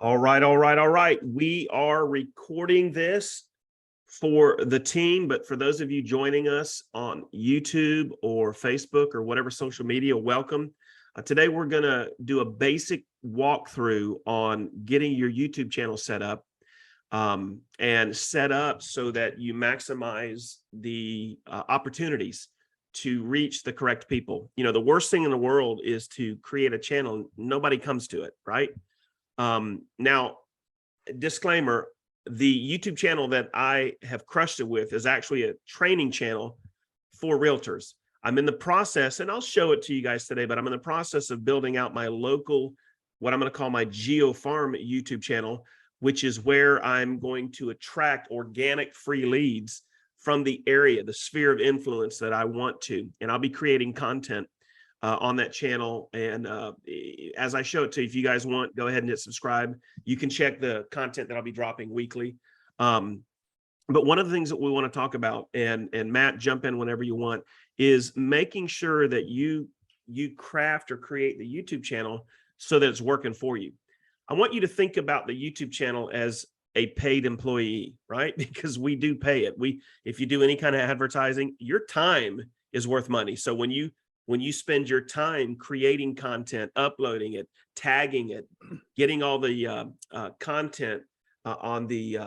All right, all right, all right. We are recording this for the team, but for those of you joining us on YouTube or Facebook or whatever social media, welcome. Today, we're going to do a basic walkthrough on getting your YouTube channel set up and set up so that you maximize the opportunities to reach the correct people. You know, the worst thing in the world is to create a channel. Nobody comes to it, right? Now, disclaimer, the YouTube channel that I have crushed it with is actually a training channel for realtors. I'm in the process, and I'll show it to you guys today, but I'm in the process of building out my local, what I'm going to call my Geo Farm YouTube channel, which is where I'm going to attract organic free leads from the area, the sphere of influence that I want to. And I'll be creating content on that channel. And as I show it to you, if you guys want, go ahead and hit subscribe. You can check the content that I'll be dropping weekly. But one of the things that we want to talk about, and Matt, jump in whenever you want, is making sure that you craft or create the YouTube channel so that it's working for you. I want you to think about the YouTube channel as a paid employee, right? Because we do pay it. If you do any kind of advertising, your time is worth money. So when you spend your time creating content, uploading it, tagging it, getting all the content on the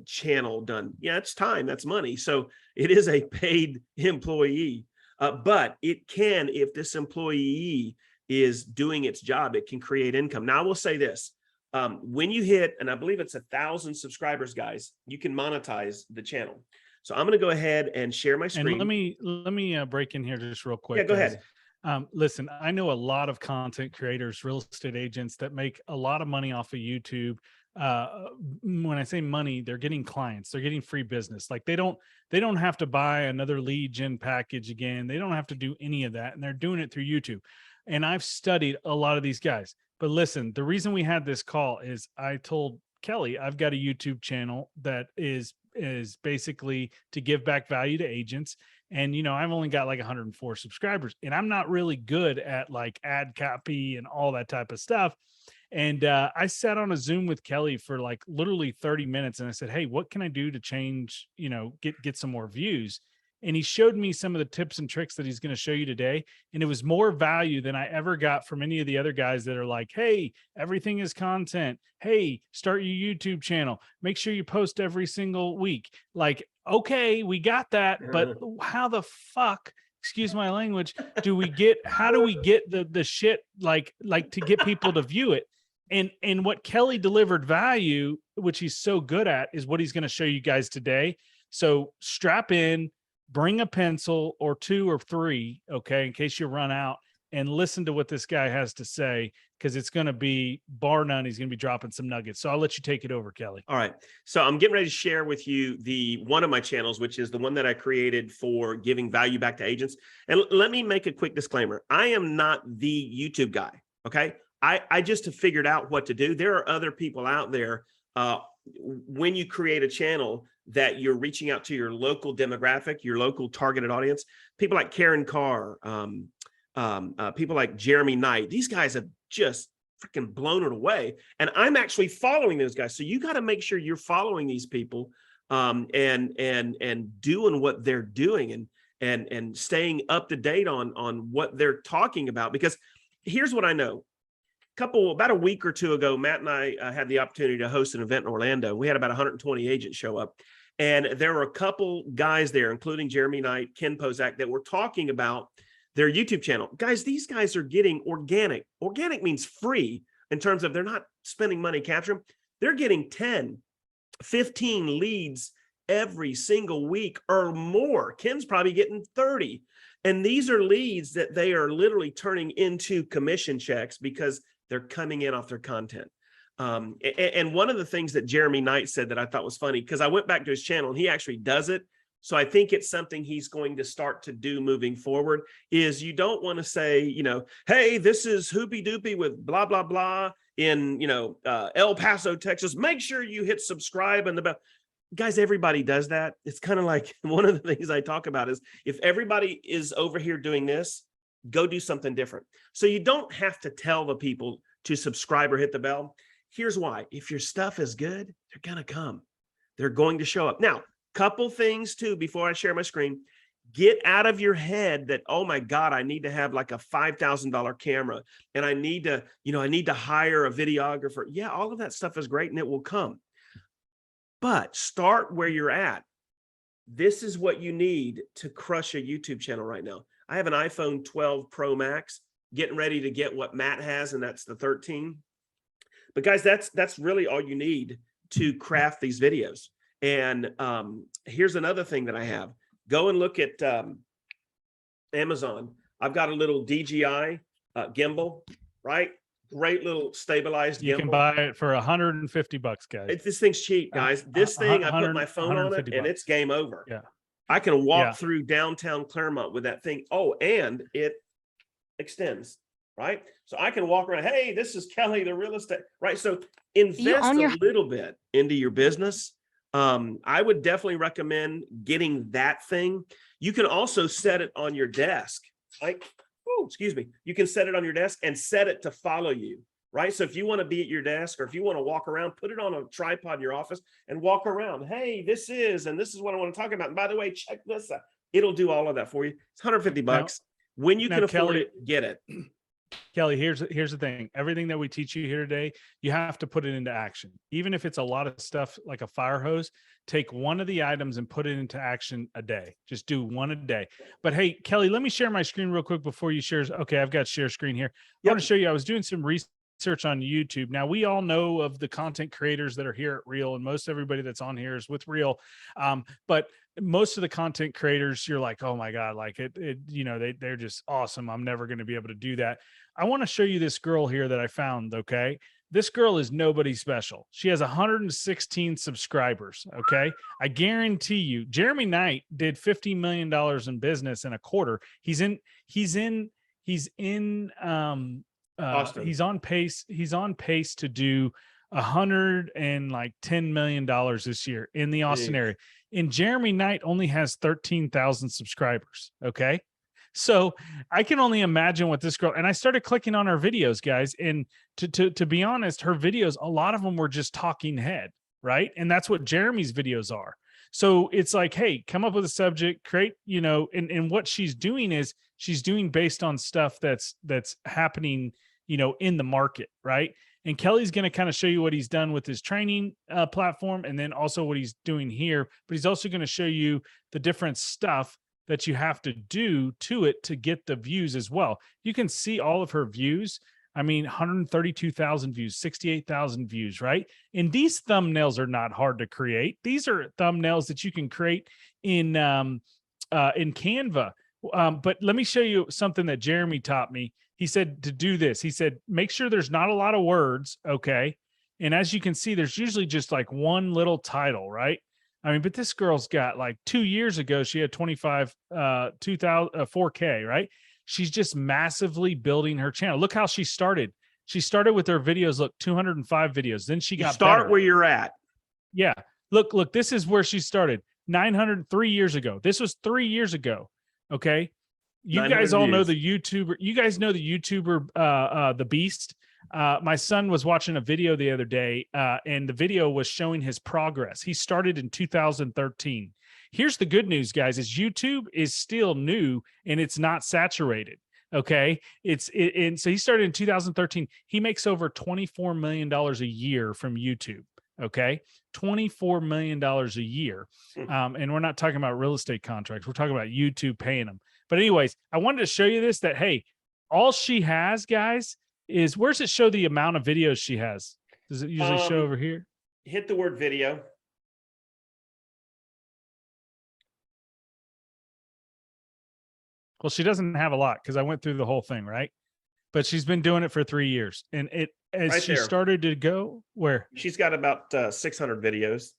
channel done, yeah, it's time, that's money. So it is a paid employee, but it can, if this employee is doing its job, it can create income. Now, I will say this, when you hit, and I believe it's 1,000 subscribers, guys, you can monetize the channel. So I'm going to go ahead and share my screen. And let me break in here just real quick. Yeah, go ahead. Listen, I know a lot of content creators, real estate agents that make a lot of money off of YouTube. When I say money, they're getting clients, they're getting free business. Like they don't have to buy another lead gen package again. They don't have to do any of that. And they're doing it through YouTube. And I've studied a lot of these guys. But listen, the reason we had this call is I told Kelly, I've got a YouTube channel that is basically to give back value to agents. And, you know, I've only got like 104 subscribers, and I'm not really good at like ad copy and all that type of stuff. And I sat on a Zoom with Kelly for like literally 30 minutes. And I said, hey, what can I do to change, you know, get some more views? And he showed me some of the tips and tricks that he's going to show you today. And it was more value than I ever got from any of the other guys that are like, hey, everything is content. Hey, start your YouTube channel. Make sure you post every single week. Like, okay, we got that. But how the fuck, excuse my language, how do we get the shit like to get people to view it? And what Kelly delivered value, which he's so good at, is what he's going to show you guys today. So strap in, bring a pencil or two or three, okay, in case you run out, and listen to what this guy has to say, because it's going to be, bar none, he's going to be dropping some nuggets. So I'll let you take it over, Kelly. All right. So I'm getting ready to share with you one of my channels, which is the one that I created for giving value back to agents. And let me make a quick disclaimer. I am not the YouTube guy, okay? I just have figured out what to do. There are other people out there. When you create a channel, that you're reaching out to your local demographic, your local targeted audience, people like Karen Carr, people like Jeremy Knight. These guys have just freaking blown it away. And I'm actually following those guys. So you got to make sure you're following these people and doing what they're doing and staying up to date on what they're talking about. Because here's what I know. About a week or two ago, Matt and I had the opportunity to host an event in Orlando. We had about 120 agents show up. And there were a couple guys there, including Jeremy Knight, Ken Pozak, that were talking about their YouTube channel. Guys, these guys are getting organic. Organic means free in terms of they're not spending money capturing. They're getting 10, 15 leads every single week or more. Ken's probably getting 30. And these are leads that they are literally turning into commission checks because they're coming in off their content. And one of the things that Jeremy Knight said that I thought was funny, because I went back to his channel and he actually does it. So I think it's something he's going to start to do moving forward, is you don't want to say, you know, hey, this is Hoopy Doopy with blah, blah, blah in, you know, El Paso, Texas. Make sure you hit subscribe and the bell. Guys, everybody does that. It's kind of like one of the things I talk about is if everybody is over here doing this, go do something different. So you don't have to tell the people to subscribe or hit the bell. Here's why. If your stuff is good, they're going to come. They're going to show up. Now, couple things too, before I share my screen. Get out of your head that, oh my God, I need to have like a $5,000 camera and I need to, I need to hire a videographer. Yeah, all of that stuff is great and it will come. But start where you're at. This is what you need to crush a YouTube channel right now. I have an iPhone 12 Pro Max, getting ready to get what Matt has, and that's the 13. But guys, that's really all you need to craft these videos. And here's another thing that I have. Go and look at Amazon. I've got a little DJI gimbal, right? Great little stabilized gimbal. You can buy it for $150, guys. This thing's cheap, guys. This thing, I put my phone on it and it's game over. Yeah. I can walk through downtown Claremont with that thing. Oh, and it extends, right? So I can walk around. Hey, this is Kelly, the real estate, right? So invest a little bit into your business. I would definitely recommend getting that thing. You can also set it on your desk. Like, oh, excuse me. You can set it on your desk and set it to follow you, right? So if you want to be at your desk or if you want to walk around, put it on a tripod in your office and walk around. Hey, this is what I want to talk about. And by the way, check this out. It'll do all of that for you. It's $150. When you can afford it, get it. Kelly, here's the thing. Everything that we teach you here today, you have to put it into action. Even if it's a lot of stuff like a fire hose, take one of the items and put it into action a day. Just do one a day. But hey, Kelly, let me share my screen real quick before you share. Okay, I've got share screen here. I want to show you, I was doing some research on YouTube. Now, we all know of the content creators that are here at Real, and most everybody that's on here is with Real. But most of the content creators, you're like, oh my God, like they're just awesome. I'm never going to be able to do that. I want to show you this girl here that I found. Okay. This girl is nobody special. She has 116 subscribers. Okay. I guarantee you, Jeremy Knight did $50 million in business in a quarter. He's on pace. He's on pace to do $110 million this year in the Austin area. And Jeremy Knight only has 13,000 subscribers. Okay. So I can only imagine what this girl, and I started clicking on her videos, guys. And to be honest, her videos, a lot of them were just talking head, right? And that's what Jeremy's videos are. So it's like, hey, come up with a subject, create, and what she's doing is she's doing based on stuff that's happening, in the market, right? And Kelly's going to kind of show you what he's done with his training platform, and then also what he's doing here. But he's also going to show you the different stuff that you have to do to it to get the views as well. You can see all of her views. I mean, 132,000 views, 68,000 views, right? And these thumbnails are not hard to create. These are thumbnails that you can create in Canva. But let me show you something that Jeremy taught me. He said to do this. He said, make sure there's not a lot of words. Okay. And as you can see, there's usually just like one little title, right? I mean, but this girl's got like 2 years ago, she had 4K, right? She's just massively building her channel. Look how she started. She started with her videos. Look, 205 videos. Then she got start better. Where you're at. Yeah. Look, this is where she started 903 years ago. This was 3 years ago. Okay. You guys all know the YouTuber. You guys know the YouTuber, the Beast. My son was watching a video the other day, and the video was showing his progress. He started in 2013. Here's the good news, guys, is YouTube is still new and it's not saturated. Okay. And so he started in 2013. He makes over $24 million a year from YouTube. Okay. $24 million a year. And we're not talking about real estate contracts. We're talking about YouTube paying them. But anyways, I wanted to show you this, that, hey, all she has, guys, is where's it show the amount of videos she has? Does it usually show over here? Hit the word video. Well, she doesn't have a lot because I went through the whole thing, right? But she's been doing it for 3 years. And she started to go where? She's got about 600 videos.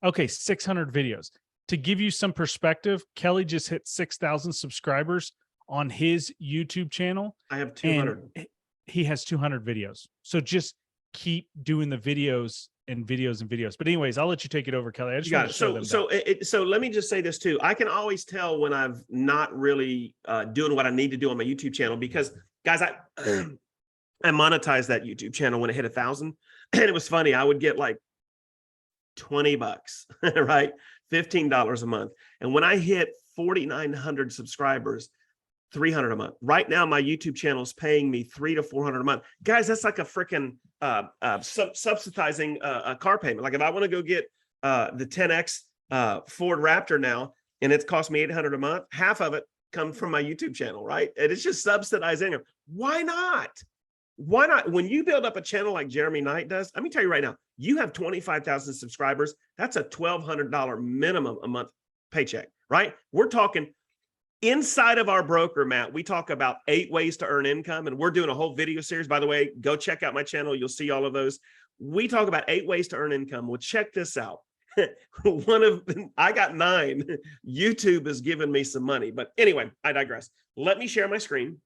Okay, 600 videos. To give you some perspective, Kelly just hit 6,000 subscribers on his YouTube channel. I have 200. He has 200 videos. So just keep doing the videos and videos and videos. But anyways, I'll let you take it over, Kelly. I just want to show them. So let me just say this too. I can always tell when I've not really doing what I need to do on my YouTube channel because, guys, I monetized that YouTube channel when it hit 1,000. And it was funny. I would get like 20 bucks, right? $15 a month. And when I hit 4,900 subscribers, 300 a month. Right now, my YouTube channel is paying me $300 to $400 a month. Guys, that's like a freaking subsidizing a car payment. Like if I want to go get the 10X Ford Raptor now, and it's cost me $800 a month, half of it comes from my YouTube channel, right? And it's just subsidizing them. Why not? Why not? When you build up a channel like Jeremy Knight does, let me tell you right now, you have 25,000 subscribers. That's a $1,200 minimum a month paycheck, right? We're talking inside of our broker, Matt, we talk about 8 ways to earn income, and we're doing a whole video series. By the way, go check out my channel. You'll see all of those. We talk about 8 ways to earn income. Well, check this out. I got 9. YouTube has given me some money, but anyway, I digress. Let me share my screen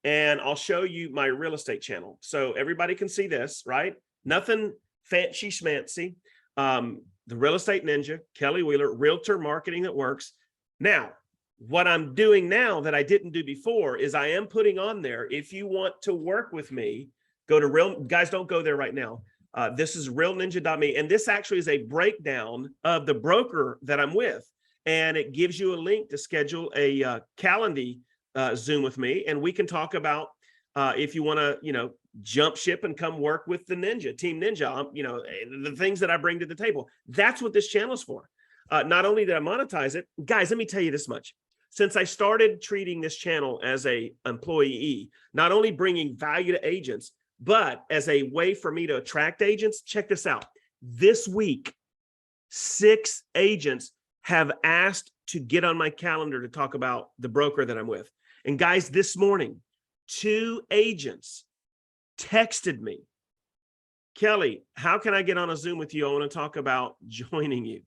and I'll show you my real estate channel. So everybody can see this, right? Nothing fancy schmancy. The Real Estate Ninja, Kelly Wheeler, Realtor Marketing That Works. Now, what I'm doing now that I didn't do before is I am putting on there, if you want to work with me, go to guys, don't go there right now. This is realninja.me. And this actually is a breakdown of the broker that I'm with. And it gives you a link to schedule a Calendly Zoom with me. And we can talk about if you want to, jump ship and come work with the Ninja, Team Ninja, the things that I bring to the table. That's what this channel is for. Not only did I monetize it, guys, let me tell you this much. Since I started treating this channel as a employee, not only bringing value to agents, but as a way for me to attract agents, check this out. This week, 6 agents have asked to get on my calendar to talk about the broker that I'm with. And guys, this morning, 2 agents texted me, Kelly, how can I get on a Zoom with you? I want to talk about joining you.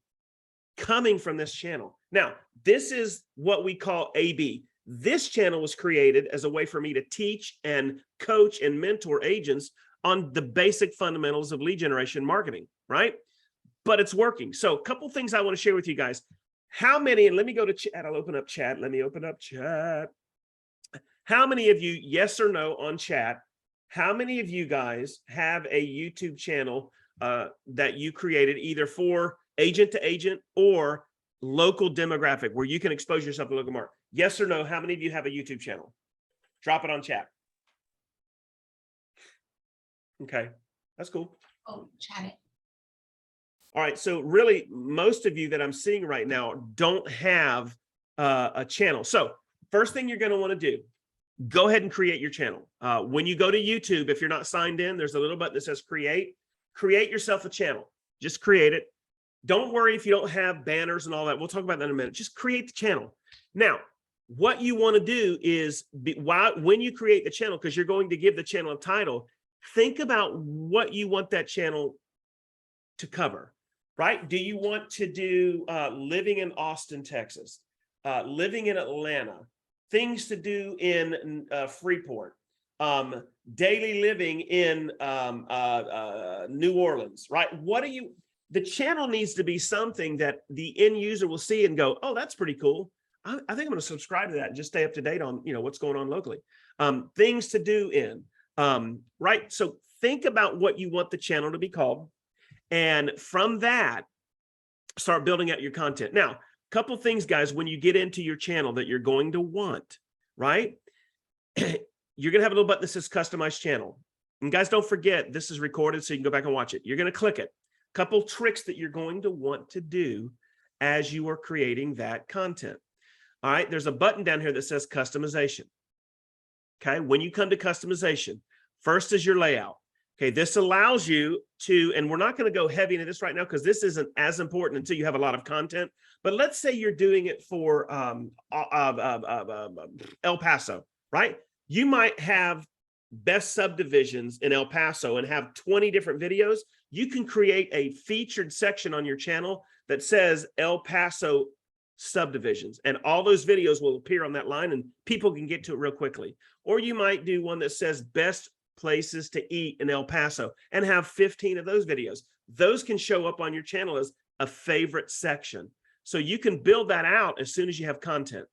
Coming from this channel. Now, this is what we call AB. This channel was created as a way for me to teach and coach and mentor agents on the basic fundamentals of lead generation marketing, right? But it's working. So a couple things I want to share with you guys. How many, and let me go to chat. I'll open up chat. Let me open up chat. How many of you, yes or no on chat, how many of you guys have a YouTube channel that you created either for agent to agent or local demographic where you can expose yourself to local market? Yes or no? How many of you have a YouTube channel? Drop it on chat. Okay, that's cool. Oh, chat it. All right, so really most of you that I'm seeing right now don't have a channel. So first thing you're going to want to do, go ahead and create your channel. When you go to YouTube, if you're not signed in, there's a little button that says create yourself a channel. Just create it. Don't worry if you don't have banners and all that. We'll talk about that in a minute. Just create the channel. Now, what you want to do is when you create the channel, because you're going to give the channel a title, think about what you want that channel to cover, right? Do you want to do living in Austin, Texas, living in Atlanta, things to do in Freeport, daily living in New Orleans, right? The channel needs to be something that the end user will see and go, oh, that's pretty cool. I think I'm going to subscribe to that and just stay up to date on, what's going on locally. Things to do in, right? So think about what you want the channel to be called. And from that, start building out your content. Now, a couple things, guys, when you get into your channel that you're going to want, right? You're going to have a little button that says customize channel. And guys, don't forget, this is recorded so you can go back and watch it. You're going to click it. Couple tricks that you're going to want to do as you are creating that content. All right, there's a button down here that says customization. Okay, when you come to customization, first is your layout. Okay, this allows you to, and we're not going to go heavy into this right now because this isn't as important until you have a lot of content. But let's say you're doing it for El Paso, right? You might have best subdivisions in El Paso and have 20 different videos. You can create a featured section on your channel that says El Paso subdivisions, and all those videos will appear on that line and people can get to it real quickly. Or you might do one that says best places to eat in El Paso and have 15 of those videos. Those can show up on your channel as a favorite section. So you can build that out as soon as you have content.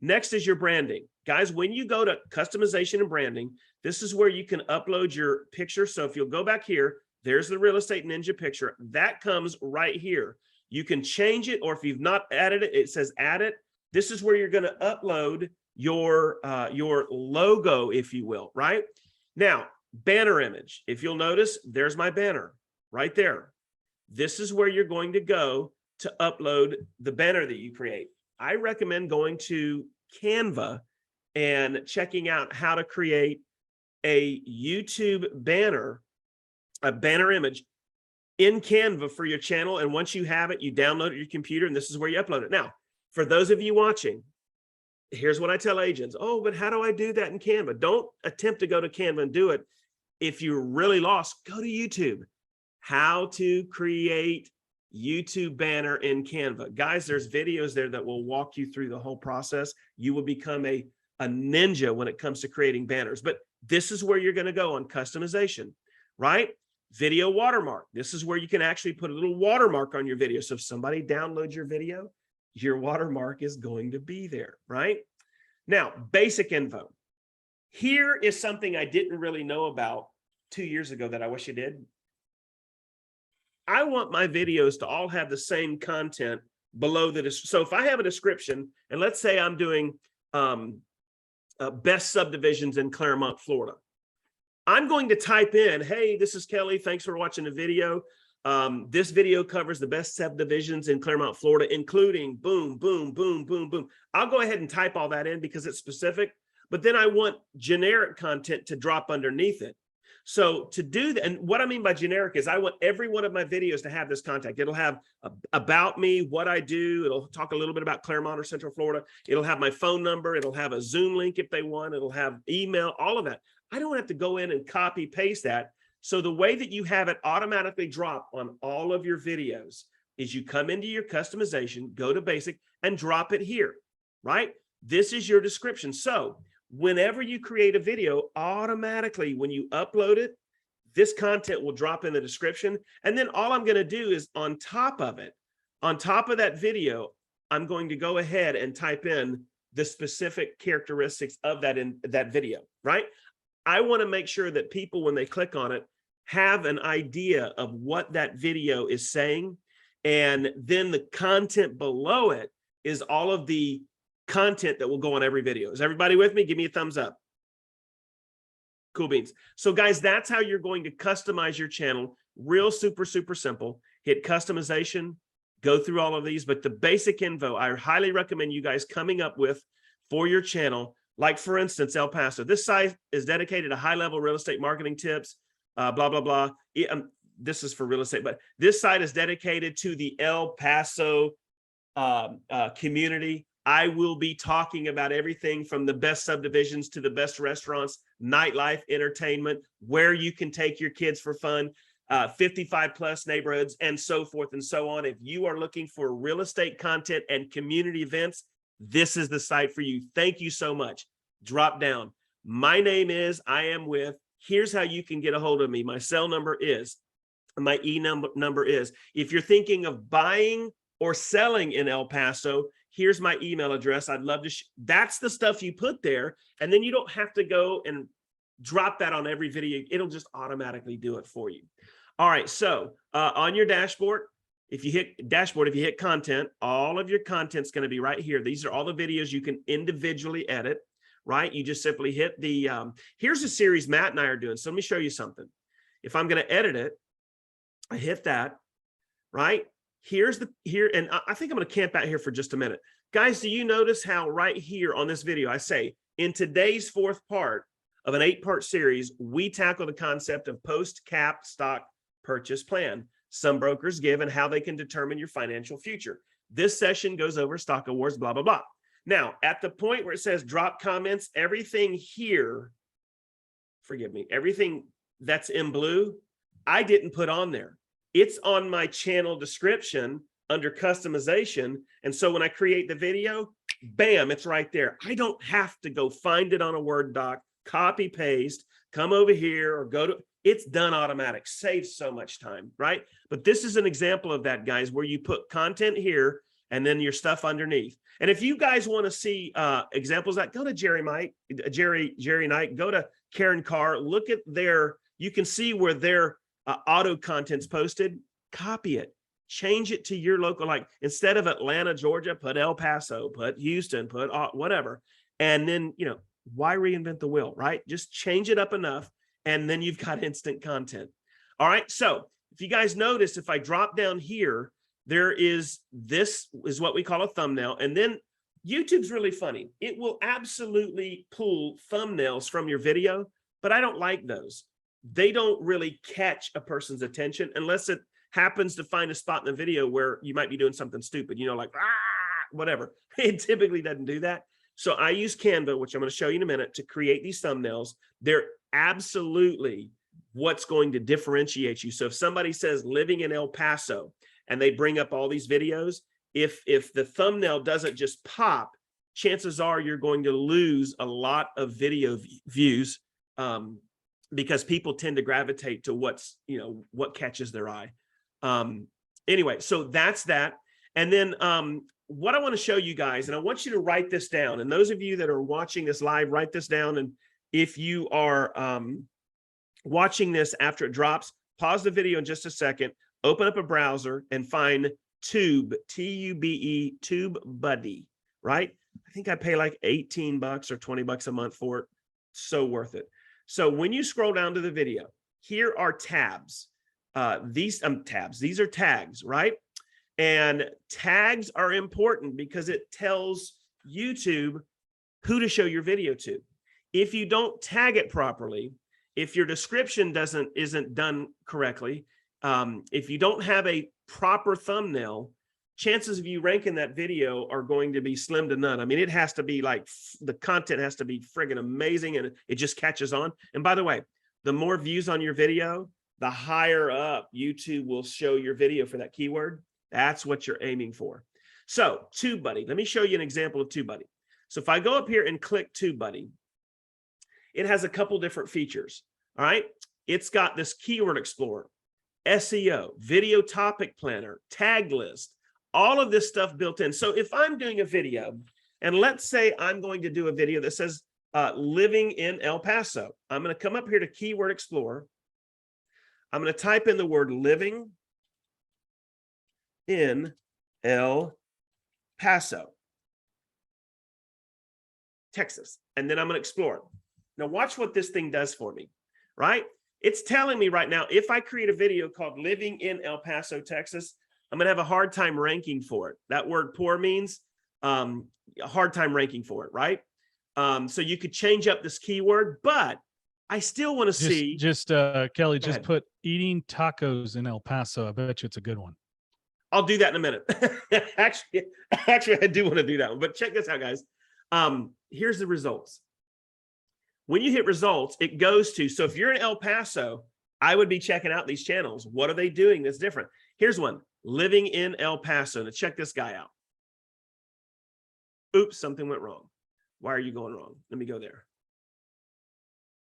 Next is your branding. Guys, when you go to customization and branding, this is where you can upload your picture. So if you'll go back here, there's the Real Estate Ninja picture. That comes right here. You can change it, or if you've not added it, it says add it. This is where you're going to upload your logo, if you will, right? Now, banner image. If you'll notice, there's my banner right there. This is where you're going to go to upload the banner that you create. I recommend going to Canva and checking out how to create a YouTube banner, a banner image in Canva for your channel. And once you have it, you download it to your computer, and this is where you upload it. Now, for those of you watching, here's what I tell agents. Oh, but how do I do that in Canva? Don't attempt to go to Canva and do it. If you're really lost, go to YouTube. How to create YouTube banner in Canva. Guys, there's videos there that will walk you through the whole process. You will become a ninja when it comes to creating banners. But this is where you're going to go on customization, right? Video watermark. This is where you can actually put a little watermark on your video. So if somebody downloads your video, your watermark is going to be there, right? Now, basic info. Here is something I didn't really know about 2 years ago that I wish I did. I want my videos to all have the same content below the description. So if I have a description, and let's say I'm doing best subdivisions in Claremont, Florida, I'm going to type in, hey, this is Kelly. Thanks for watching the video. This video covers the best subdivisions in Claremont, Florida, including boom, boom, boom, boom, boom. I'll go ahead and type all that in because it's specific, but then I want generic content to drop underneath it. So to do that, and what I mean by generic is I want every one of my videos to have this contact. It'll have about me, what I do. It'll talk a little bit about Claremont or Central Florida. It'll have my phone number. It'll have a Zoom link if they want. It'll have email, all of that. I don't have to go in and copy paste that. So the way that you have it automatically drop on all of your videos is you come into your customization, go to basic, and drop it here, right? This is your description. So whenever you create a video, automatically when you upload it, this content will drop in the description. And then all I'm going to do is on top of it, on top of that video, I'm going to go ahead and type in the specific characteristics of that in that video, right? I want to make sure that people, when they click on it, have an idea of what that video is saying. And then the content below it is all of the content that will go on every video. Is everybody with me? Give me a thumbs up. Cool beans. So guys, that's how you're going to customize your channel. Real super simple. Hit customization, go through all of these, but the basic info I highly recommend you guys coming up with for your channel. Like for instance, El Paso. This site is dedicated to high-level real estate marketing tips, blah, blah, blah. This is for real estate, but this site is dedicated to the El Paso community. I will be talking about everything from the best subdivisions to the best restaurants, nightlife, entertainment, where you can take your kids for fun, 55 plus neighborhoods, and so forth and so on. If you are looking for real estate content and community events, this is the site for you. Thank you so much. Drop down. My name is, I am with, here's how you can get a hold of me. My cell number is, my number is, if you're thinking of buying or selling in El Paso, here's my email address. I'd love to, that's the stuff you put there. And then you don't have to go and drop that on every video. It'll just automatically do it for you. All right. So on your dashboard, if you hit content, all of your content's going to be right here. These are all the videos you can individually edit, right? You just simply hit the, here's a series Matt and I are doing. So let me show you something. If I'm going to edit it, I hit that, right? And I think I'm going to camp out here for just a minute. Guys, do you notice how right here on this video, I say, in today's fourth part of an 8-part series, we tackle the concept of post-cap stock purchase plan some brokers give and how they can determine your financial future. This session goes over stock awards, blah, blah, blah. Now, at the point where it says drop comments, everything here, forgive me, everything that's in blue, I didn't put on there. It's on my channel description under customization. And so when I create the video, bam, it's right there. I don't have to go find it on a Word doc, copy, paste, come over here or go to, it's done automatic, saves so much time, right? But this is an example of that, guys, where you put content here and then your stuff underneath. And if you guys want to see examples of that, go to Jerry Knight, go to Karen Carr, look at you can see where their auto content's posted, copy it, change it to your local, like instead of Atlanta, Georgia, put El Paso, put Houston, put whatever. And then, why reinvent the wheel, right? Just change it up enough, and then you've got instant content. All right. So if you guys notice, if I drop down here, this is what we call a thumbnail. And then YouTube's really funny. It will absolutely pull thumbnails from your video, but I don't like those. They don't really catch a person's attention unless it happens to find a spot in the video where you might be doing something stupid, like whatever. It typically doesn't do that. So I use Canva, which I'm going to show you in a minute, to create these thumbnails. They're absolutely what's going to differentiate you. So if somebody says living in El Paso and they bring up all these videos, if the thumbnail doesn't just pop, chances are you're going to lose a lot of video views because people tend to gravitate to what catches their eye. Anyway, so that's that. And then what I want to show you guys, and I want you to write this down. And those of you that are watching this live, write this down. And if you are watching this after it drops, pause the video in just a second, open up a browser and find Tube, T-U-B-E, Tube Buddy, right? I think I pay like 18 bucks or 20 bucks a month for it. So worth it. So when you scroll down to the video, here are tabs. These are tags, right? And tags are important because it tells YouTube who to show your video to. If you don't tag it properly, if your description isn't done correctly, if you don't have a proper thumbnail, chances of you ranking that video are going to be slim to none. I mean, it has to be like, the content has to be friggin' amazing and it just catches on. And by the way, the more views on your video, the higher up YouTube will show your video for that keyword. That's what you're aiming for. So TubeBuddy, let me show you an example of TubeBuddy. So if I go up here and click TubeBuddy, it has a couple different features. All right. It's got this keyword explorer, SEO, video topic planner, tag list, all of this stuff built in. So if I'm doing a video, and let's say I'm going to do a video that says living in El Paso, I'm going to come up here to keyword explorer. I'm going to type in the word living in El Paso, Texas, and then I'm going to explore. Now watch what this thing does for me, right? It's telling me right now, if I create a video called living in El Paso, Texas, I'm going to have a hard time ranking for it. That word poor means a hard time ranking for it, right? So you could change up this keyword, but I still want to see. Kelly, just put eating tacos in El Paso. I bet you it's a good one. I'll do that in a minute. actually, I do want to do that one, but check this out, guys. Here's the results. When you hit results, it goes to, so if you're in El Paso, I would be checking out these channels. What are they doing that's different? Here's one, living in El Paso. Now check this guy out. Oops, something went wrong. Why are you going wrong? Let me go there.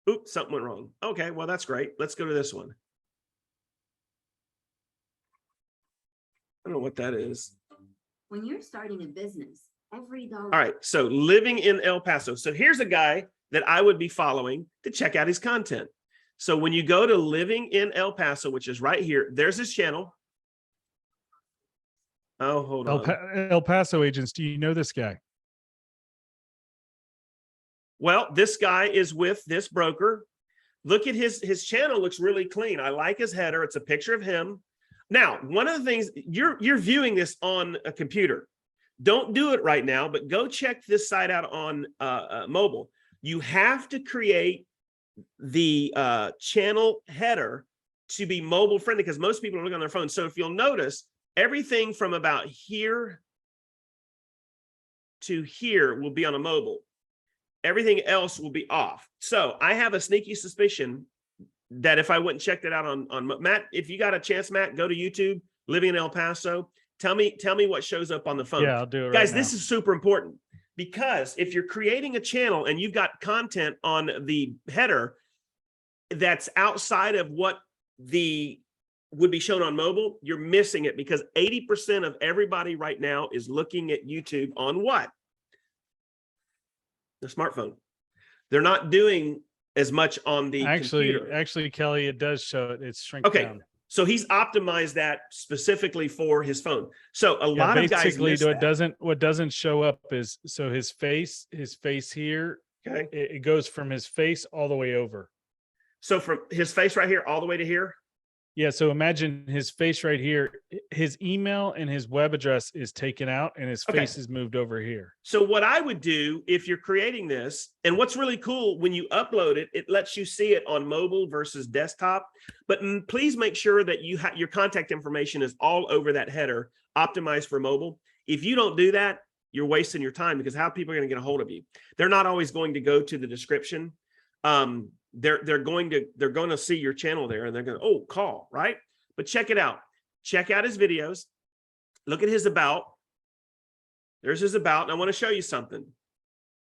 Oops, something went wrong. Okay, well, that's great. Let's go to this one. I don't know what that is. When you're starting a business, every dollar. All right, so living in El Paso. So here's a guy that I would be following to check out his content. So when you go to living in El Paso, which is right here, there's his channel. Oh, hold on. El Paso agents, do you know this guy? Well, this guy is with this broker. Look at his channel, looks really clean. I like his header. It's a picture of him. Now, one of the things, you're viewing this on a computer. Don't do it right now, but go check this site out on mobile. You have to create the channel header to be mobile friendly because most people are looking on their phone. So if you'll notice, everything from about here to here will be on a mobile. Everything else will be off. So I have a sneaky suspicion that if I went and checked it out on Matt, if you got a chance, Matt, go to YouTube, living in El Paso. Tell me what shows up on the phone. Yeah, I'll do it. Guys, this is super important because if you're creating a channel and you've got content on the header that's outside of what the would be shown on mobile, you're missing it because 80% of everybody right now is looking at YouTube on what? The smartphone. They're not doing as much on the computer. Actually, Kelly, it does show it. It's shrink Okay. down. So he's optimized that specifically for his phone. So a lot of guys miss what doesn't show up is, so his face here, okay, it goes from his face all the way over. So from his face right here all the way to here. Yeah. So imagine his face right here, his email and his web address is taken out and his face is moved over here. So what I would do if you're creating this, and what's really cool when you upload it, it lets you see it on mobile versus desktop, but please make sure that your contact information is all over that header, optimized for mobile. If you don't do that, you're wasting your time, because how people are going to get a hold of you? They're not always going to go to the description. They're going to see your channel there and they're going to, oh, call, right? But check it out. Check out his videos. Look at his about. There's his about. And I want to show you something.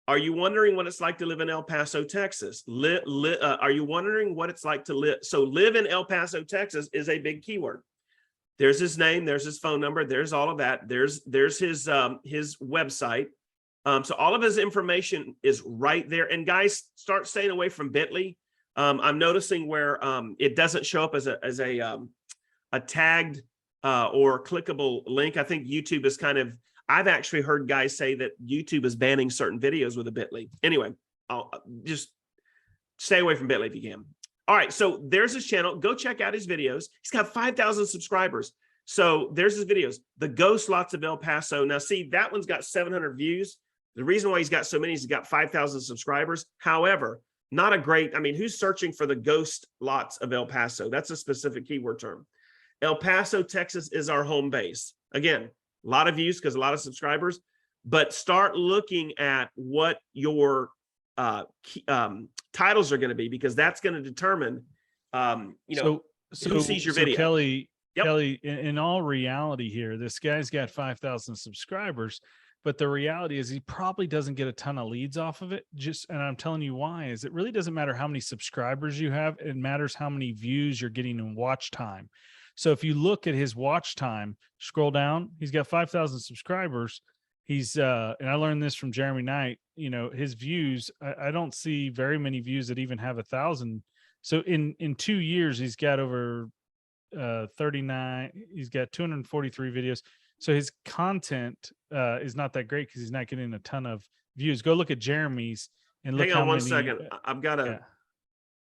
Are you wondering what it's like to live in El Paso, Texas? Are you wondering what it's like to live? So live in El Paso, Texas is a big keyword. There's his name. There's his phone number. There's all of that. There's his website. So all of his information is right there. And guys, start staying away from Bitly. I'm noticing where it doesn't show up as a tagged or clickable link. I think YouTube is I've actually heard guys say that YouTube is banning certain videos with a Bitly. Anyway, I'll just stay away from Bitly if you can. All right, so there's his channel. Go check out his videos. He's got 5,000 subscribers. So there's his videos. The Ghost Lots of El Paso. Now see, that one's got 700 views. The reason why he's got so many is he's got 5,000 subscribers. However, not a great, who's searching for the Ghost Lots of El Paso? That's a specific keyword term. El Paso, Texas is our home base. Again, a lot of views because a lot of subscribers, but start looking at what your titles are going to be, because that's going to determine, who sees your video. Kelly, Kelly, in all reality here, this guy's got 5,000 subscribers. But the reality is he probably doesn't get a ton of leads off of it. And I'm telling you why, is it really doesn't matter how many subscribers you have. It matters how many views you're getting in watch time. So if you look at his watch time, scroll down, he's got 5,000 subscribers. He's, and I learned this from Jeremy Knight, his views, I don't see very many views that even have 1,000. So in 2 years, he's got over 39, he's got 243 videos. So his content is not that great because he's not getting a ton of views. Go look at Jeremy's and look. Hang on one second. I've got to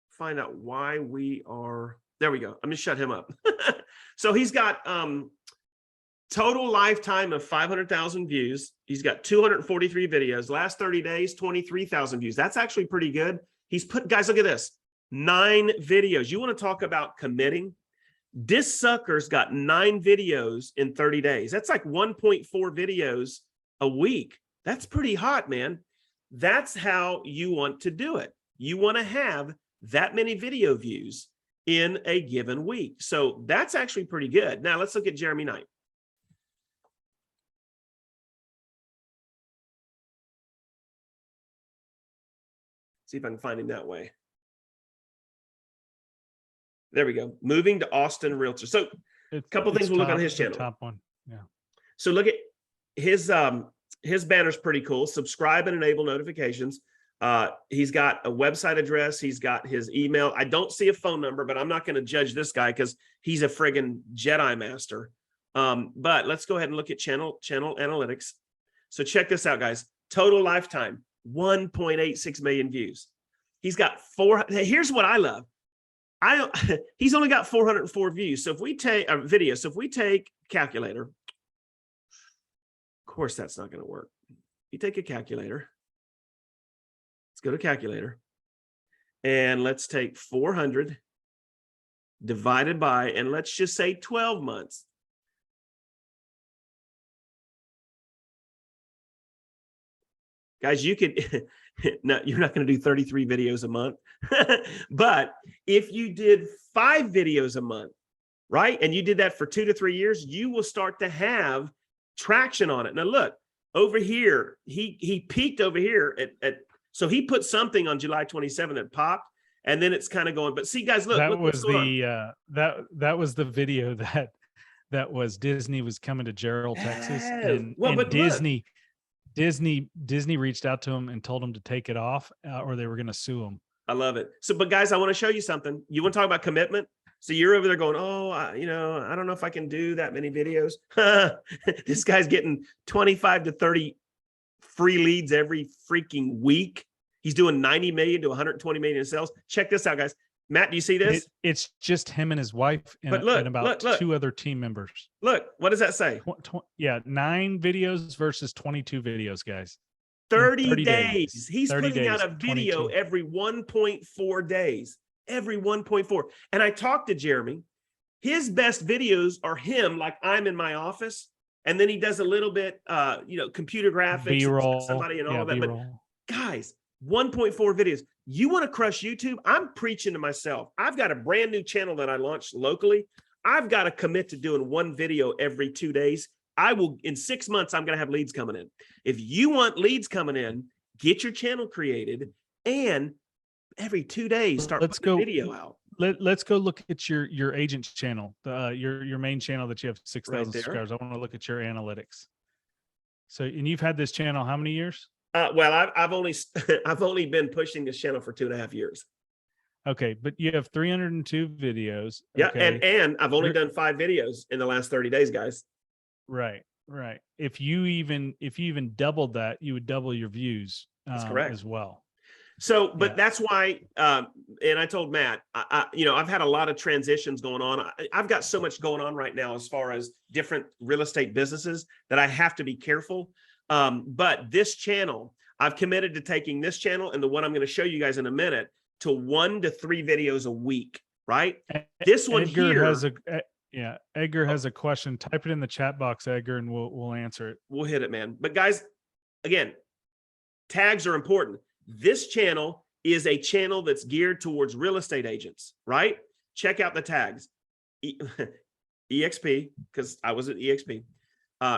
find out why we are. There we go. I'm going to shut him up. So he's got total lifetime of 500,000 views. He's got 243 videos. Last 30 days, 23,000 views. That's actually pretty good. He's put, guys, look at this. 9 videos. You want to talk about committing? This sucker's got 9 videos in 30 days. That's like 1.4 videos a week. That's pretty hot, man. That's how you want to do it. You want to have that many video views in a given week. So that's actually pretty good. Now let's look at Jeremy Knight. See if I can find him that way. There we go. Moving to Austin Realtors. So a couple things we'll look on his channel. Top one. Yeah. So look at his banner's pretty cool. Subscribe and enable notifications. He's got a website address. He's got his email. I don't see a phone number, but I'm not going to judge this guy because he's a friggin' Jedi master. But let's go ahead and look at channel analytics. So check this out, guys. Total lifetime, 1.86 million views. He's got 4. Here's what I love. He's only got 404 views. So if we take a video, so if we take calculator, of course, that's not going to work. You take a calculator. Let's go to calculator and let's take 400 divided by, and let's just say 12 months. Guys, you could, no, you're not going to do 33 videos a month, but if you did 5 videos a month, right? And you did that for 2 to 3 years, you will start to have traction on it. Now look, over here, he peaked over here at so he put something on July 27 that popped And then it's kind of going, but see guys, look, That look what's was going on. that was the video that was Disney was coming to Gerald, Texas, Oh, and well, but look, Disney reached out to him and told him to take it off, or they were going to sue him. I love it. So, but guys, I want to show you something. You want to talk about commitment? So you're over there going, oh, I don't know if I can do that many videos. This guy's getting 25 to 30 free leads every freaking week. He's doing 90 million to 120 million in sales. Check this out, guys. Matt, do you see this? It's just him and his wife and, But look, and about look. 2 other team members. Look, what does that say? Yeah, 9 videos versus 22 videos, guys. 30 days. He's 30 putting out days, a video 22. every 1.4 days. Every 1.4. And I talked to Jeremy. His best videos are him, like I'm in my office. And then he does a little bit, computer graphics, B-roll, somebody and all that. B-roll. But guys, 1.4 videos. You want to crush YouTube? I'm preaching to myself. I've got a brand new channel that I launched locally. I've got to commit to doing 1 video every 2 days. I will, in 6 months, I'm going to have leads coming in. If you want leads coming in, get your channel created, and every 2 days, start putting a video out. Let's go look at your agent's channel, your main channel that you have 6,000 subscribers. I want to look at your analytics. So, and you've had this channel how many years? Well, I've only been pushing this channel for 2.5 years. Okay, but you have 302 videos. Yeah, okay. and I've only done 5 videos in the last 30 days, guys. Right. If you even doubled that, you would double your views. That's correct as well. So, but that's why, and I told Matt, I've had a lot of transitions going on. I've got so much going on right now as far as different real estate businesses that I have to be careful. But this channel, I've committed to taking this channel and the one I'm going to show you guys in a minute to 1 to 3 videos a week, right? This one Edgar here has Edgar has a question. Type it in the chat box, Edgar, and we'll answer it. We'll hit it, man. But guys, again, tags are important. This channel is a channel that's geared towards real estate agents, right? Check out the tags. EXP, because I was at EXP.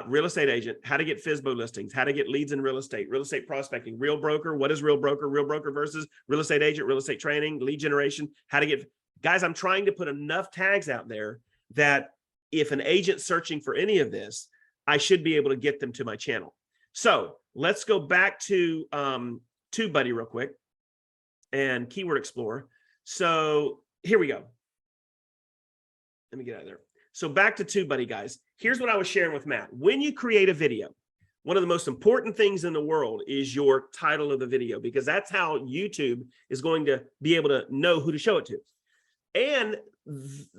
Real estate agent, how to get FSBO listings, how to get leads in real estate prospecting, real broker. What is real broker versus real estate agent, real estate training, lead generation, how to get, guys, I'm trying to put enough tags out there that if an agent's searching for any of this, I should be able to get them to my channel. So let's go back to TubeBuddy real quick and Keyword Explorer. So here we go. Let me get out of there. So back to TubeBuddy, guys. Here's what I was sharing with Matt. When you create a video, one of the most important things in the world is your title of the video, because that's how YouTube is going to be able to know who to show it to. And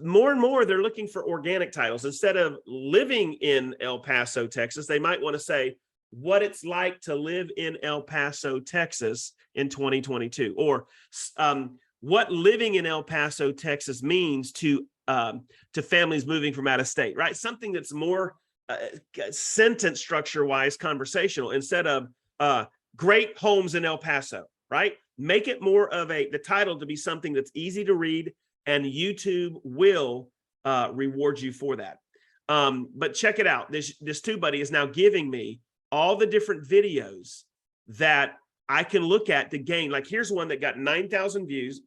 more and more, they're looking for organic titles. Instead of living in El Paso, Texas, they might want to say what it's like to live in El Paso, Texas in 2022, or what living in El Paso, Texas means to families moving from out of state, right? Something that's more sentence structure wise conversational instead of great homes in El Paso, right? Make it more of the title to be something that's easy to read, and YouTube will reward you for that. But check it out. This TubeBuddy is now giving me all the different videos that I can look at to gain. Like here's one that got 9,000 views.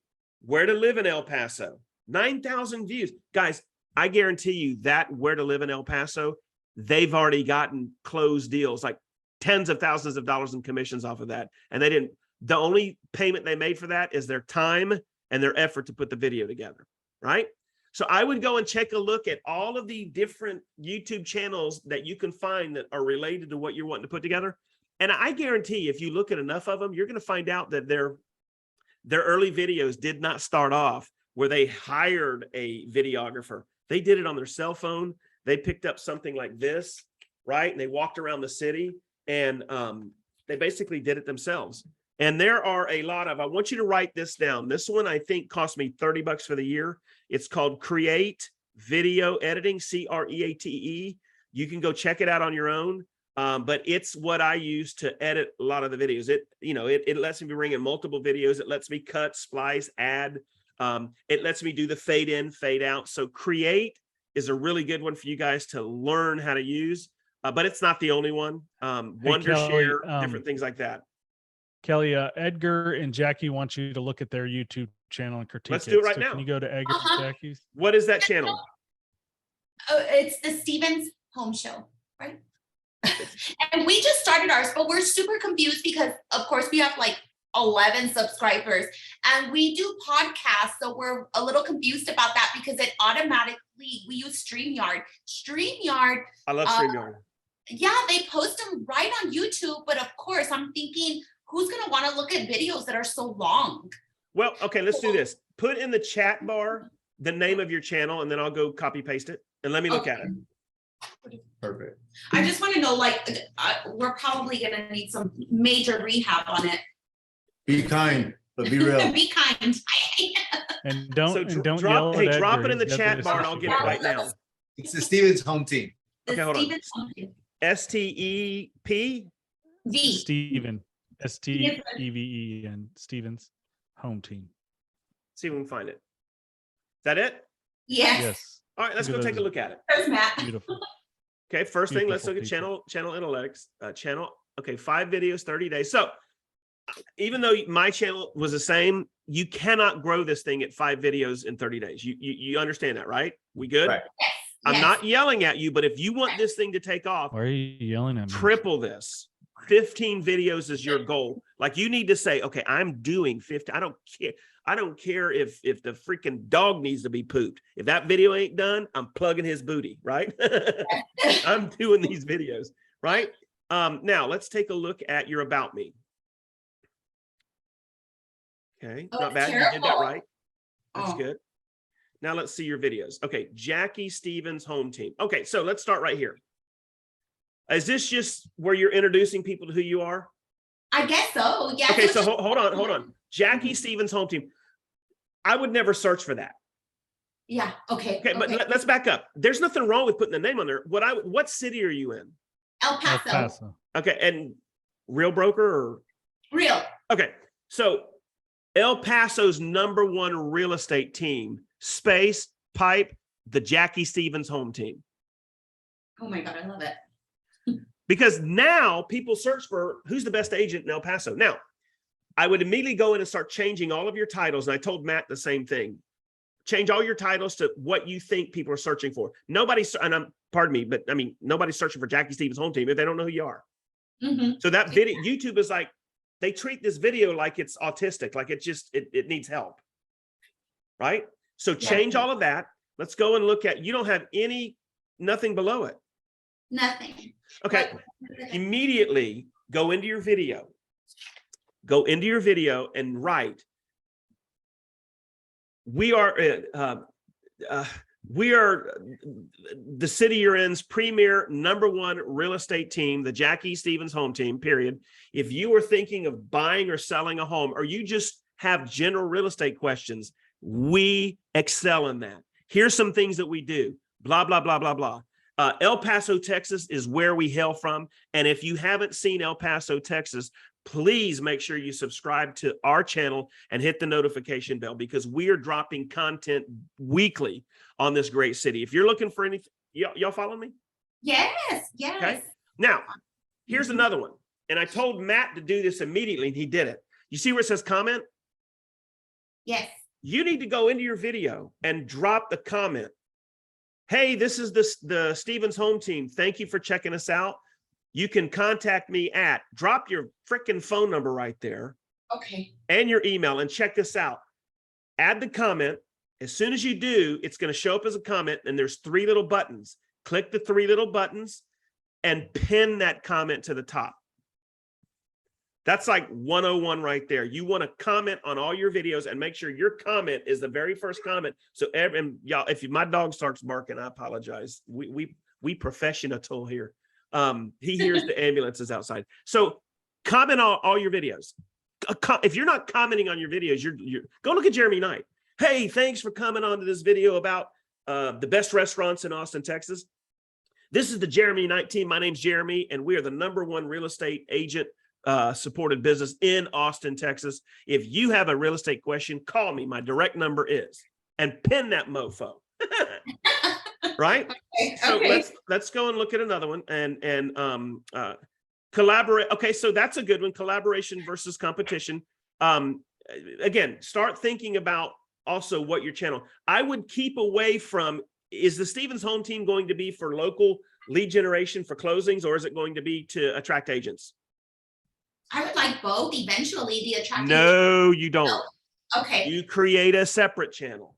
Where to live in El Paso, 9,000 views. Guys, I guarantee you that where to live in El Paso, they've already gotten closed deals, like tens of thousands of dollars in commissions off of that. And they didn't, the only payment they made for that is their time and their effort to put the video together, right? So I would go and take a look at all of the different YouTube channels that you can find that are related to what you're wanting to put together. And I guarantee if you look at enough of them, you're going to find out that their early videos did not start off where they hired a videographer. They did it on their cell phone. They picked up something like this, right? And they walked around the city and they basically did it themselves. And there are a lot of, I want you to write this down. This one I think cost me $30 for the year. It's called Create Video Editing, CREATE. You can go check it out on your own. But it's what I use to edit a lot of the videos. It lets me bring in multiple videos. It lets me cut, splice, add. It lets me do the fade in, fade out. So Create is a really good one for you guys to learn how to use, but it's not the only one. One to share, different things like that. Kelly, Edgar and Jackie want you to look at their YouTube channel and critique Let's do it right So now. Can you go to Edgar and Jackie's? What is that channel? Oh, it's the Stevens Home Show, right? And we just started ours, but we're super confused because, of course, we have like 11 subscribers and we do podcasts. So we're a little confused about that because it automatically, we use StreamYard. I love StreamYard. Yeah, they post them right on YouTube. But of course, I'm thinking, who's going to want to look at videos that are so long? Well, okay, let's do this. Put in the chat bar the name of your channel, and then I'll go copy paste it and let me look at it. Perfect. I just want to know, like, we're probably going to need some major rehab on it. Be kind, but be real. Be kind. And don't, So and don't drop, yell hey, at drop Edgar. it in the He's got chat bar and I'll get it right now. It's the Stevens home team. Okay, hold on. Stevens Home Team. STEP. V. Steven, STEVEN, Stevens Home Team. See if we can find it. Is that it? Yes. Yes, All right, let's go Look at take a those. look at it. There's Matt. beautiful. Okay, first thing, let's look at Beautiful channel analytics. Okay, 5 videos, 30 days. So even though my channel was the same, you cannot grow this thing at 5 videos in 30 days. You understand that, right? We good? Right. Yes. I'm yes. not yelling at you, but if you want this thing to take off, Why are you yelling at me? triple this. 15 videos is your goal. Like you need to say, okay, I'm doing 50. I don't care. I don't care if the freaking dog needs to be pooped. If that video ain't done, I'm plugging his booty, right? I'm doing these videos, right? Now let's take a look at your about me. Okay, Oh, not that's bad. You did that terrible. right. That's Oh. good. Now let's see your videos. Okay, Jackie Stevens home team. Okay, so let's start right here. Is this just where you're introducing people to who you are? I guess so. Yeah. Okay, so just- hold on. Jackie Stevens home team. I would never search for that. Yeah. Okay. Okay, but let's back up. There's nothing wrong with putting the name on there. What city are you in? El El Paso. Paso. Okay, and Real Broker or Real. okay, so El Paso's #1 real estate team, space, pipe, the Jackie Stevens home team. Oh my God, I love it. Because now people search for who's the best agent in El Paso. Now, I would immediately go in and start changing all of your titles. And I told Matt the same thing. Change all your titles to what you think people are searching for. Nobody's, and pardon me, but I mean, nobody's searching for Jackie Stevens home team if they don't know who you are. Mhm. So that video, YouTube is like, they treat this video like it's autistic, like it needs help. Right? So change all of that. Let's go and look at, you don't have nothing below it. Nothing. Okay. What- Immediately go into your video. Go into your video and write. We are the city you're in's premier #1 real estate team, the Jackie Stevens home team, period. If you are thinking of buying or selling a home, or you just have general real estate questions, we excel in that. Here's some things that we do, blah, blah, blah, blah, blah. El Paso, Texas is where we hail from. And if you haven't seen El Paso, Texas, please make sure you subscribe to our channel and hit the notification bell, because we are dropping content weekly on this great city. If you're looking for anything, y'all follow me? Yes. Yes. Okay. Now, here's another one. And I told Matt to do this immediately, and he did it. You see where it says comment? Yes. You need to go into your video and drop the comment. Hey, this is the Stevens home team. Thank you for checking us out. You can contact me at, drop your freaking phone number right there Okay. and your email, and check this out. Add the comment. As soon as you do, it's going to show up as a comment, and there's 3 little buttons. Click the 3 little buttons and pin that comment to the top. That's like 101 right there. You want to comment on all your videos and make sure your comment is the very first comment. So and y'all, if my dog starts barking, I apologize. We professional here. He hears the ambulances outside. So comment on all your videos. If you're not commenting on your videos, you're go look at Jeremy Knight. Hey, thanks for coming on to this video about the best restaurants in Austin, Texas. This is the Jeremy Knight team. My name's Jeremy, and we are the #1 real estate agent supported business in Austin, Texas. If you have a real estate question, call me. My direct number is, and pin that mofo. Right? Okay. So Okay. let's go and look at another one, and Collaborate. Okay, so that's a good one. Collaboration versus competition. Again, start thinking about also what your channel. I would keep away from, is the Stevens Home Team going to be for local lead generation for closings, or is it going to be to attract agents? I would like both eventually, the attractive. No, you don't. Okay, You create a separate channel.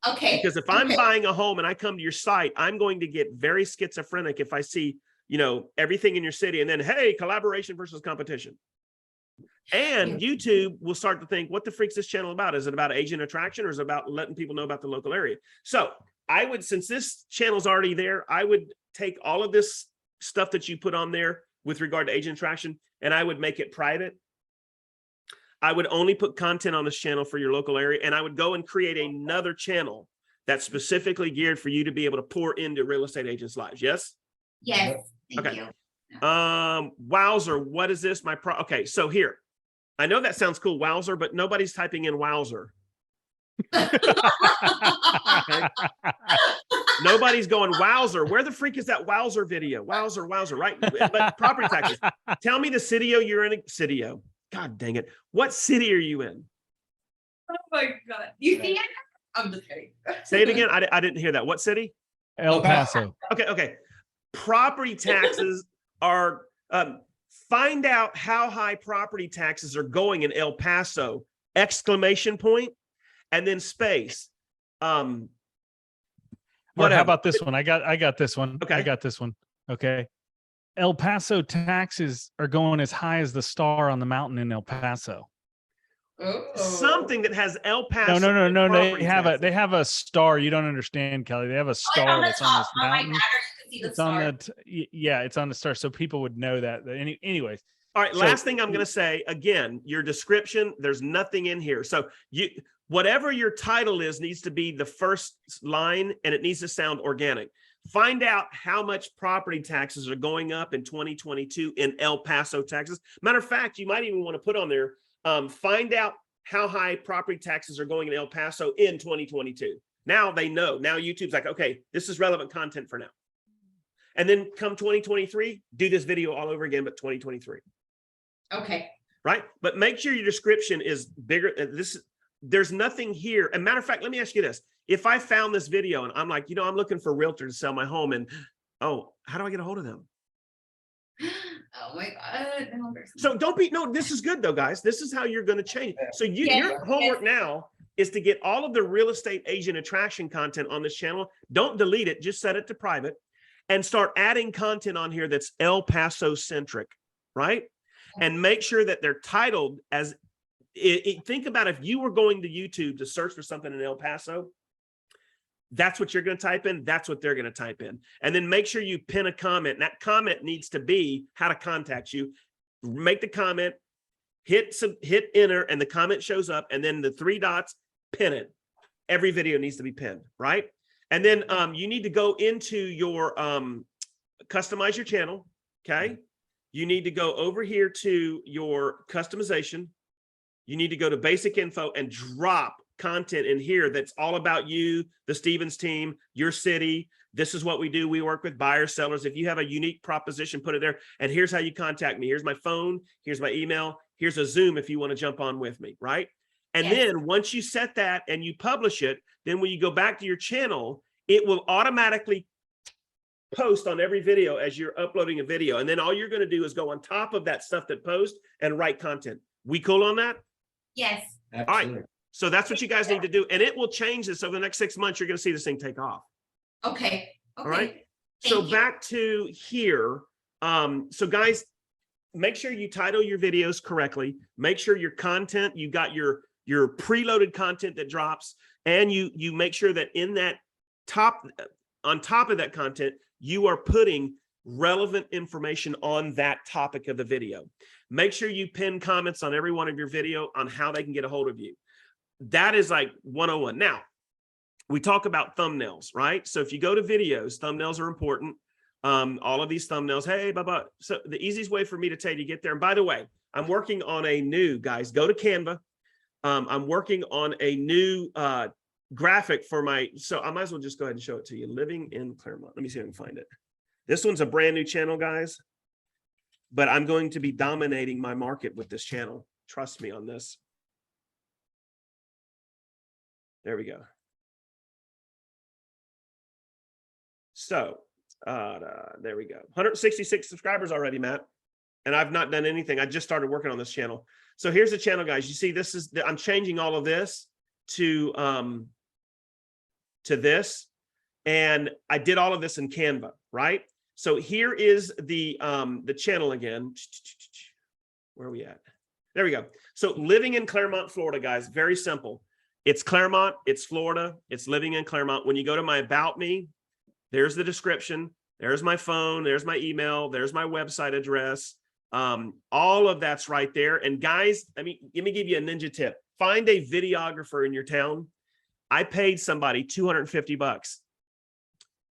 okay. Because if I'm okay. buying a home and I come to your site, I'm going to get very schizophrenic if I see, you know, everything in your city and then, hey, collaboration versus competition. And YouTube will start to think, what the freak's this channel about? Is it about agent attraction, or is it about letting people know about the local area? So I would, since this channel's already there, I would take all of this stuff that you put on there with regard to agent attraction, and I would make it private. I would only put content on this channel for your local area, and I would go and create another channel that's specifically geared for you to be able to pour into real estate agents' lives. Yes? Yes, thank Okay. you. Wowzer, what is this? Okay, so here. I know that sounds cool, Wowzer, but nobody's typing in Wowzer. Okay. Nobody's going, Wowzer. Where the freak is that Wowzer video? Wowzer, right? But property taxes. Tell me the city-o you're in. City-o. God dang it. What city are you in? Oh my God. You see it? I'm just kidding. Say it again. I didn't hear that. What city? El Paso. Okay. Property taxes are, find out how high property taxes are going in El Paso, exclamation point, and then space. Or how about this one? I got this one. Okay. I got this one. Okay. El Paso taxes are going as high as the star on the mountain in El Paso. Something that has El Paso. No. property taxes. They have a star. You don't understand, Kelly. They have a star that's on this mountain. It's on the it's on the star, so people would know that. Anyways. All right. Last thing I'm going to say again, your description. There's nothing in here. So whatever your title is needs to be the first line, and it needs to sound organic. Find out how much property taxes are going up in 2022 in El Paso, Texas. Matter of fact, you might even want to put on there. Find out how high property taxes are going in El Paso in 2022. Now they know. Now YouTube's like, okay, this is relevant content for now. And then come 2023, do this video all over again, but 2023. Okay. Right? But make sure your description is bigger. There's nothing here. And matter of fact, let me ask you this. If I found this video and I'm like, I'm looking for a realtor to sell my home, and how do I get a hold of them? Oh my God. So this is good though, guys. This is how you're going to change. So your homework now is to get all of the real estate agent attraction content on this channel. Don't delete it. Just set it to private and start adding content on here that's El Paso centric, right? And make sure that they're titled as think about if you were going to YouTube to search for something in El Paso, that's what you're going to type in. That's what they're going to type in. And then make sure you pin a comment. And that comment needs to be how to contact you. Make the comment, hit enter, and the comment shows up. And then the 3 dots, pin it. Every video needs to be pinned, right? And then you need to go into your customize your channel. Okay. You need to go over here to your customization. You need to go to basic info and drop content in here that's all about you, the Stevens team, your city. This is what we do. We work with buyers, sellers. If you have a unique proposition, put it there. And here's how you contact me. Here's my phone. Here's my email. Here's a Zoom if you want to jump on with me, right? And then once you set that and you publish it, then when you go back to your channel, it will automatically post on every video as you're uploading a video. And then all you're going to do is go on top of that stuff that posts and write content. We cool on that? Yes. Absolutely. All right. So that's what you guys need to do. And it will change this over the next 6 months. You're going to see this thing take off. Okay. All right. Thank So you. back to here. So guys, make sure you title your videos correctly. Make sure your content, you got your preloaded content that drops, and you make sure that in that on top of that content, you are putting relevant information on that topic of the video. Make sure you pin comments on every one of your video on how they can get a hold of you. That is like 101. Now, we talk about thumbnails, right? So if you go to videos, thumbnails are important. All of these thumbnails, hey, blah. So the easiest way for me to tell you to get there, and by the way, I'm working on a new, guys, go to Canva. I'm working on a new graphic for so I might as well just go ahead and show it to you. Living in Claremont. Let me see if I can find it. This one's a brand new channel, guys. but I'm going to be dominating my market with this channel. Trust me on this. There we go. So there we go. 166 subscribers already, Matt. And I've not done anything. I just started working on this channel. So here's the channel, guys. You see, this is, I'm changing all of this to this. And I did all of this in Canva, right? So here is the channel again. Where are we at? There we go. So living in Clermont, Florida, guys, very simple. It's Clermont, it's Florida, it's living in Clermont. When you go to my About Me, there's the description, there's my phone, there's my email, there's my website address. All of that's right there. And guys, let me give you a ninja tip. Find a videographer in your town. I paid somebody $250.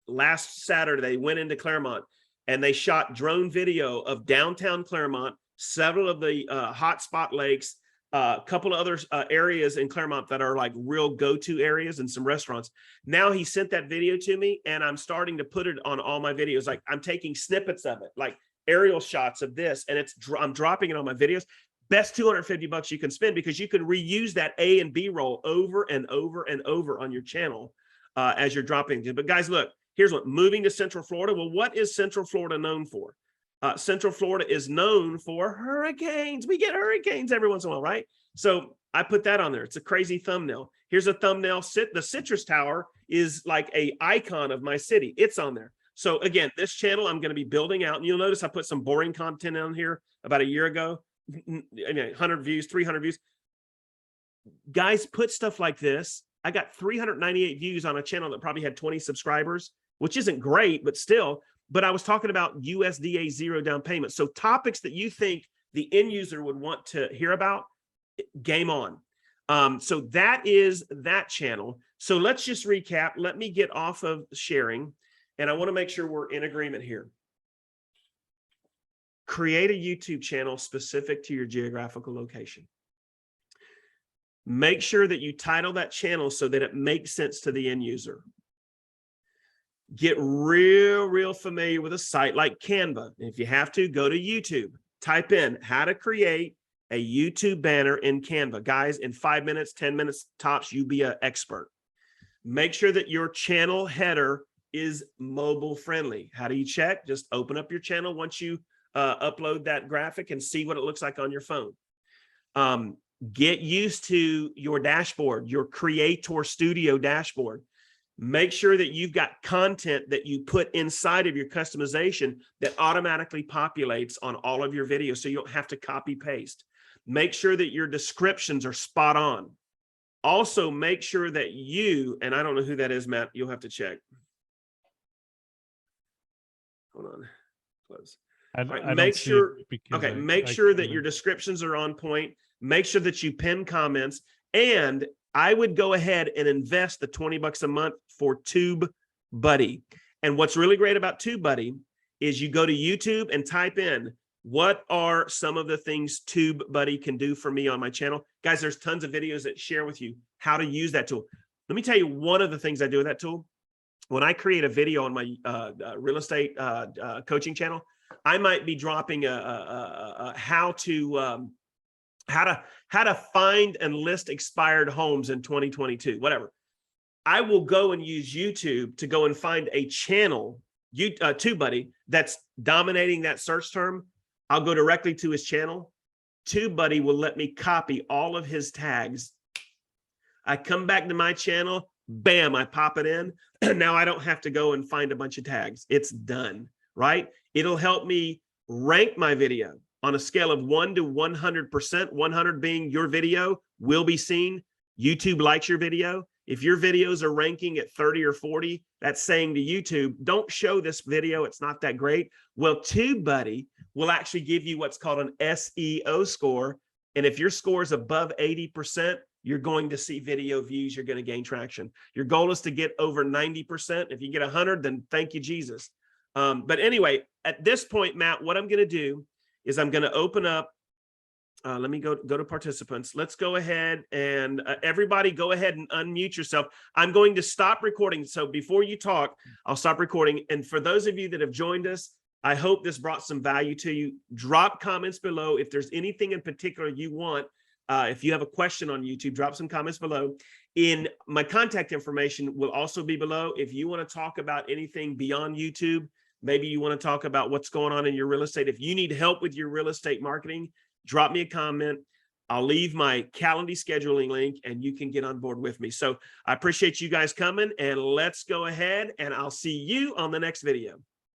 Last Saturday, they went into Clermont and they shot drone video of downtown Clermont, several of the hotspot lakes, a couple of other areas in Clermont that are like real go-to areas and some restaurants. Now he sent that video to me and I'm starting to put it on all my videos. Like I'm taking snippets of it, like aerial shots of this, and I'm dropping it on my videos. Best $250 you can spend, because you can reuse that A and B roll over and over and over on your channel as you're dropping. But guys, look, here's what, moving to Central Florida. Well, what is Central Florida known for? Central Florida is known for hurricanes. We get hurricanes every once in a while, right? So I put that on there. It's a crazy thumbnail. Here's a thumbnail. The Citrus Tower is like a icon of my city. It's on there. So again, this channel I'm going to be building out. And you'll notice I put some boring content on here about a year ago. 100 views, 300 views. Guys, put stuff like this. I got 398 views on a channel that probably had 20 subscribers, which isn't great, but still. But I was talking about USDA zero down payment. So topics that you think the end user would want to hear about, game on. So that is that channel. So let's just recap. Let me get off of sharing. And I want to make sure we're in agreement here. Create a YouTube channel specific to your geographical location. Make sure that you title that channel so that it makes sense to the end user. Get real familiar with a site like Canva. If you have to, go to YouTube. Type in how to create a YouTube banner in Canva. Guys, in 5 minutes, 10 minutes tops, you be an expert. Make sure that your channel header is mobile friendly. How do you check? Just open up your channel once you upload that graphic and see what it looks like on your phone. Get used to your dashboard, your Creator Studio dashboard. Make sure that you've got content that you put inside of your customization that automatically populates on all of your videos, so you don't have to copy paste. Make sure that your descriptions are spot on. Also, make sure that you, and I don't know who that is, Matt, you'll have to check. Hold on, close. Make sure that your descriptions are on point. Make sure that you pin comments, and I would go ahead and invest the $20 a month for TubeBuddy. And what's really great about TubeBuddy is you go to YouTube and type in, what are some of the things TubeBuddy can do for me on my channel? Guys, there's tons of videos that share with you how to use that tool. Let me tell you one of the things I do with that tool. When I create a video on my real estate coaching channel, I might be dropping how to find and list expired homes in 2022, whatever. I will go and use YouTube to go and find a channel, TubeBuddy, that's dominating that search term. I'll go directly to his channel. TubeBuddy will let me copy all of his tags. I come back to my channel, bam, I pop it in. Now I don't have to go and find a bunch of tags. It's done, right? It'll help me rank my video on a scale of 1 to 100%, 100 being your video will be seen. YouTube likes your video. If your videos are ranking at 30 or 40, that's saying to YouTube, don't show this video, it's not that great. Well, TubeBuddy will actually give you what's called an SEO score. And if your score is above 80%, you're going to see video views, you're going to gain traction. Your goal is to get over 90%. If you get 100, then thank you, Jesus. But anyway, at this point, Matt, what I'm going to do is I'm going to open up. Let me go to participants. Let's go ahead and everybody go ahead and unmute yourself. I'm going to stop recording. So before you talk, I'll stop recording. And for those of you that have joined us, I hope this brought some value to you. Drop comments below if there's anything in particular you want. If you have a question on YouTube, drop some comments below. In my contact information will also be below. If you want to talk about anything beyond YouTube, maybe you want to talk about what's going on in your real estate. If you need help with your real estate marketing, drop me a comment. I'll leave my Calendly scheduling link and you can get on board with me. So I appreciate you guys coming, and let's go ahead and I'll see you on the next video.